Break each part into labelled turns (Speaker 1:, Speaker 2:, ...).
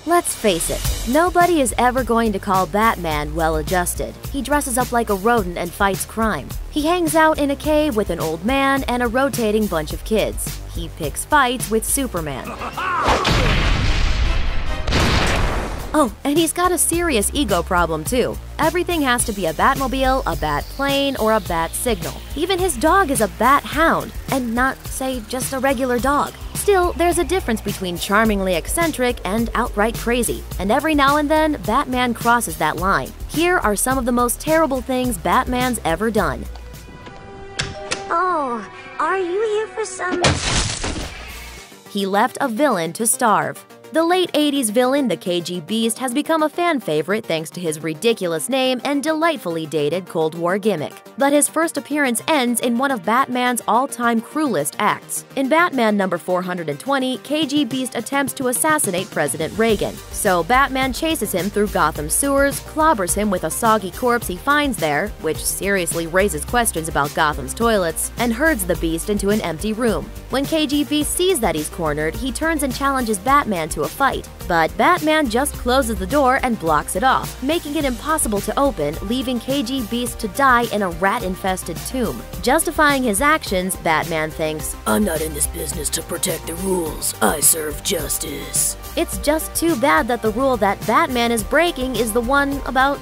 Speaker 1: Let's face it, nobody is ever going to call Batman well-adjusted. He dresses up like a rodent and fights crime. He hangs out in a cave with an old man and a rotating bunch of kids. He picks fights with Superman. Oh, and he's got a serious ego problem too. Everything has to be a Batmobile, a Bat plane, or a Bat signal. Even his dog is a Bat hound, and not, say, just a regular dog. Still, there's a difference between charmingly eccentric and outright crazy, and every now and then, Batman crosses that line. Here are some of the most terrible things Batman's ever done.
Speaker 2: Oh, are you here for some...
Speaker 1: He left a villain to starve. The late 80s villain, the KG Beast, has become a fan favorite thanks to his ridiculous name and delightfully dated Cold War gimmick. But his first appearance ends in one of Batman's all-time cruelest acts. In Batman number 420, KG Beast attempts to assassinate President Reagan. So Batman chases him through Gotham sewers, clobbers him with a soggy corpse he finds there, which seriously raises questions about Gotham's toilets, and herds the Beast into an empty room. When KG Beast sees that he's cornered, he turns and challenges Batman to a fight. But Batman just closes the door and blocks it off, making it impossible to open, leaving KG Beast to die in a rat-infested tomb. Justifying his actions, Batman thinks,
Speaker 3: "I'm not in this business to protect the rules. I serve justice."
Speaker 1: It's just too bad that the rule that Batman is breaking is the one about,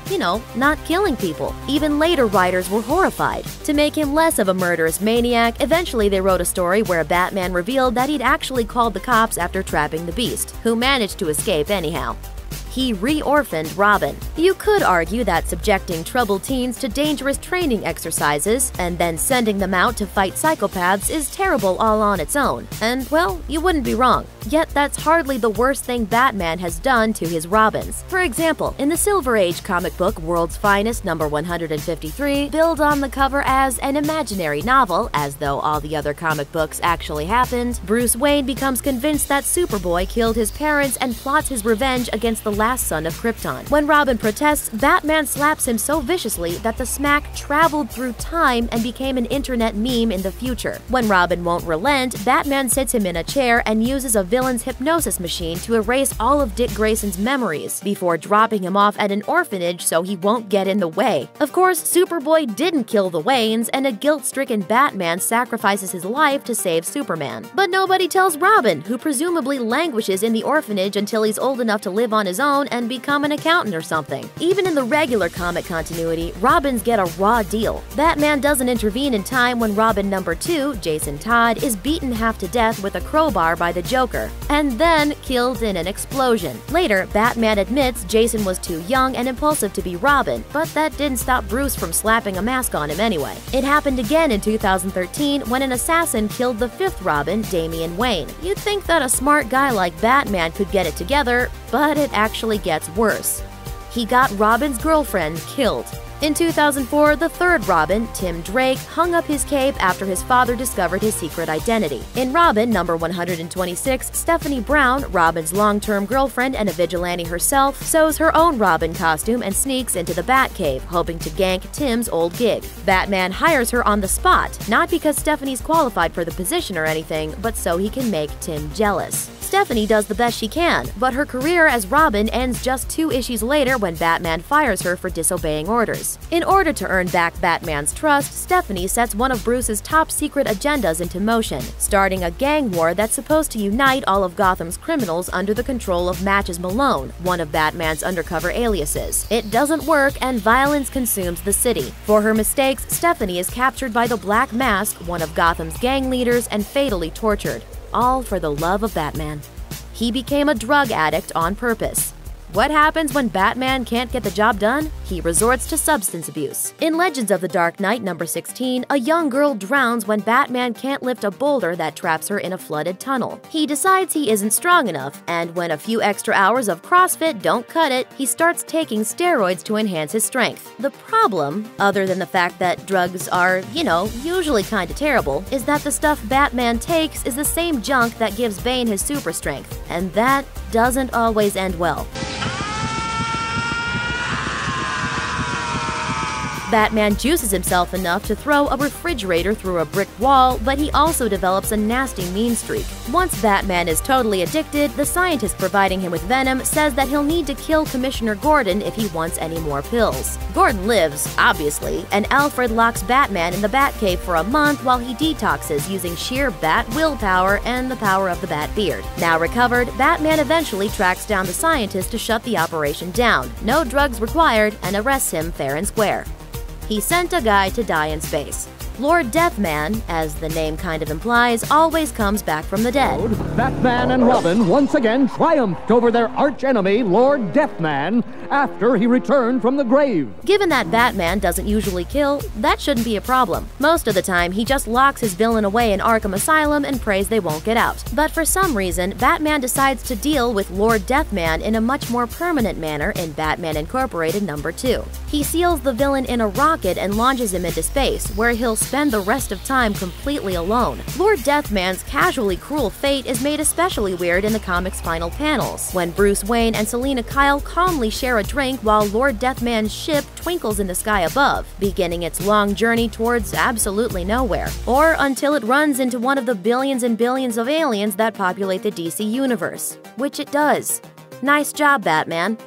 Speaker 1: not killing people. Even later writers were horrified. To make him less of a murderous maniac, eventually they wrote a story where Batman revealed that he'd actually called the cops after trapping the Beast, who managed to escape anyhow. He re-orphaned Robin. You could argue that subjecting troubled teens to dangerous training exercises and then sending them out to fight psychopaths is terrible all on its own. And, well, you wouldn't be wrong. Yet that's hardly the worst thing Batman has done to his Robins. For example, in the Silver Age comic book World's Finest number 153, billed on the cover as an imaginary novel, as though all the other comic books actually happened, Bruce Wayne becomes convinced that Superboy killed his parents and plots his revenge against the last son of Krypton. When Robin protests, Batman slaps him so viciously that the smack traveled through time and became an internet meme in the future. When Robin won't relent, Batman sits him in a chair and uses a villain's hypnosis machine to erase all of Dick Grayson's memories before dropping him off at an orphanage so he won't get in the way. Of course, Superboy didn't kill the Waynes, and a guilt-stricken Batman sacrifices his life to save Superman. But nobody tells Robin, who presumably languishes in the orphanage until he's old enough to live on his own and become an accountant or something. Even in the regular comic continuity, Robins get a raw deal. Batman doesn't intervene in time when Robin number 2, Jason Todd, is beaten half to death with a crowbar by the Joker, and then killed in an explosion. Later, Batman admits Jason was too young and impulsive to be Robin, but that didn't stop Bruce from slapping a mask on him anyway. It happened again in 2013 when an assassin killed the 5th Robin, Damian Wayne. You'd think that a smart guy like Batman could get it together, but it actually gets worse. He got Robin's girlfriend killed. In 2004, the 3rd Robin, Tim Drake, hung up his cape after his father discovered his secret identity. In Robin number 126, Stephanie Brown, Robin's long-term girlfriend and a vigilante herself, sews her own Robin costume and sneaks into the Batcave, hoping to gank Tim's old gig. Batman hires her on the spot, not because Stephanie's qualified for the position or anything, but so he can make Tim jealous. Stephanie does the best she can, but her career as Robin ends just 2 issues later when Batman fires her for disobeying orders. In order to earn back Batman's trust, Stephanie sets one of Bruce's top-secret agendas into motion, starting a gang war that's supposed to unite all of Gotham's criminals under the control of Matches Malone, one of Batman's undercover aliases. It doesn't work, and violence consumes the city. For her mistakes, Stephanie is captured by the Black Mask, one of Gotham's gang leaders, and fatally tortured. All for the love of Batman. He became a drug addict on purpose. What happens when Batman can't get the job done? He resorts to substance abuse. In Legends of the Dark Knight number 16, a young girl drowns when Batman can't lift a boulder that traps her in a flooded tunnel. He decides he isn't strong enough, and when a few extra hours of CrossFit don't cut it, he starts taking steroids to enhance his strength. The problem, other than the fact that drugs are, usually kinda terrible, is that the stuff Batman takes is the same junk that gives Bane his super strength, and that doesn't always end well. Batman juices himself enough to throw a refrigerator through a brick wall, but he also develops a nasty mean streak. Once Batman is totally addicted, the scientist providing him with venom says that he'll need to kill Commissioner Gordon if he wants any more pills. Gordon lives, obviously, and Alfred locks Batman in the Batcave for a month while he detoxes using sheer bat willpower and the power of the Batbeard. Now recovered, Batman eventually tracks down the scientist to shut the operation down, no drugs required, and arrests him fair and square. He sent a guy to die in space. Lord Deathman, as the name kind of implies, always comes back from the dead.
Speaker 4: Batman and Robin once again triumphed over their archenemy, Lord Deathman, after he returned from the grave.
Speaker 1: Given that Batman doesn't usually kill, that shouldn't be a problem. Most of the time, he just locks his villain away in Arkham Asylum and prays they won't get out. But for some reason, Batman decides to deal with Lord Deathman in a much more permanent manner in Batman Incorporated No. 2. He seals the villain in a rocket and launches him into space, where he'll spend the rest of time completely alone. Lord Deathman's casually cruel fate is made especially weird in the comic's final panels, when Bruce Wayne and Selina Kyle calmly share a drink while Lord Deathman's ship twinkles in the sky above, beginning its long journey towards absolutely nowhere, or until it runs into one of the billions and billions of aliens that populate the DC universe, which it does. Nice job, Batman.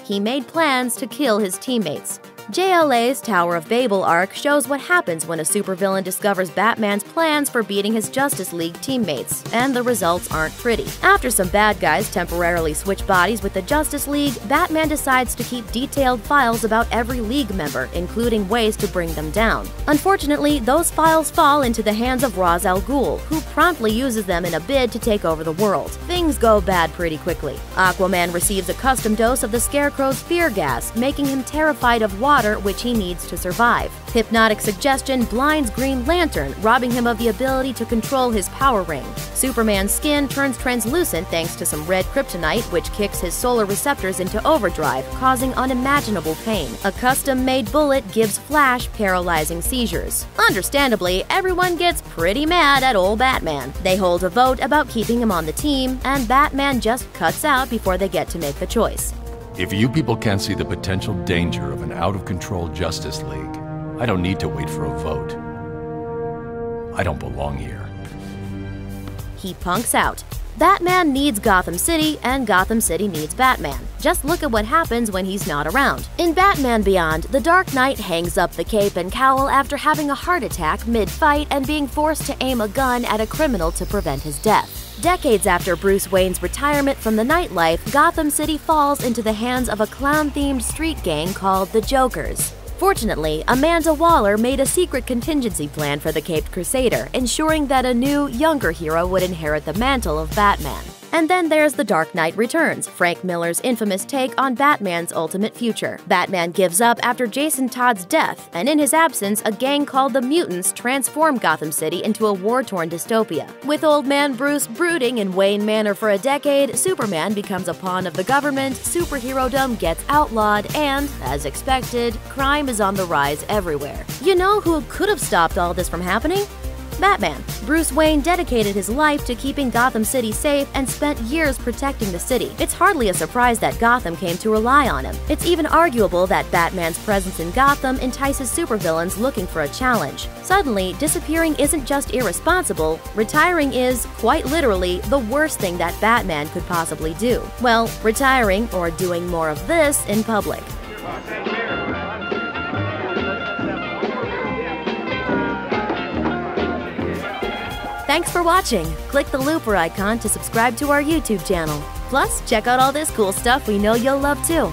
Speaker 1: He made plans to kill his teammates. JLA's Tower of Babel arc shows what happens when a supervillain discovers Batman's plans for beating his Justice League teammates, and the results aren't pretty. After some bad guys temporarily switch bodies with the Justice League, Batman decides to keep detailed files about every League member, including ways to bring them down. Unfortunately, those files fall into the hands of Ra's al Ghul, who promptly uses them in a bid to take over the world. Things go bad pretty quickly. Aquaman receives a custom dose of the Scarecrow's fear gas, making him terrified of water, which he needs to survive. Hypnotic suggestion blinds Green Lantern, robbing him of the ability to control his power ring. Superman's skin turns translucent thanks to some red kryptonite, which kicks his solar receptors into overdrive, causing unimaginable pain. A custom-made bullet gives Flash paralyzing seizures. Understandably, everyone gets pretty mad at old Batman. They hold a vote about keeping him on the team, and Batman just cuts out before they get to make the choice.
Speaker 5: If you people can't see the potential danger of an out-of-control Justice League, I don't need to wait for a vote. I don't belong here.
Speaker 1: He punks out. Batman needs Gotham City, and Gotham City needs Batman. Just look at what happens when he's not around. In Batman Beyond, the Dark Knight hangs up the cape and cowl after having a heart attack mid-fight and being forced to aim a gun at a criminal to prevent his death. Decades after Bruce Wayne's retirement from the nightlife, Gotham City falls into the hands of a clown-themed street gang called the Jokers. Fortunately, Amanda Waller made a secret contingency plan for the Caped Crusader, ensuring that a new, younger hero would inherit the mantle of Batman. And then there's The Dark Knight Returns, Frank Miller's infamous take on Batman's ultimate future. Batman gives up after Jason Todd's death, and in his absence, a gang called the Mutants transform Gotham City into a war-torn dystopia. With Old Man Bruce brooding in Wayne Manor for a decade, Superman becomes a pawn of the government, superhero-dom gets outlawed, and, as expected, crime is on the rise everywhere. You know who could have stopped all this from happening? Batman. Bruce Wayne dedicated his life to keeping Gotham City safe and spent years protecting the city. It's hardly a surprise that Gotham came to rely on him. It's even arguable that Batman's presence in Gotham entices supervillains looking for a challenge. Suddenly, disappearing isn't just irresponsible, retiring is, quite literally, the worst thing that Batman could possibly do. Well, retiring or doing more of this in public. Thanks for watching! Click the looper icon to subscribe to our YouTube channel. Plus, check out all this cool stuff we know you'll love too.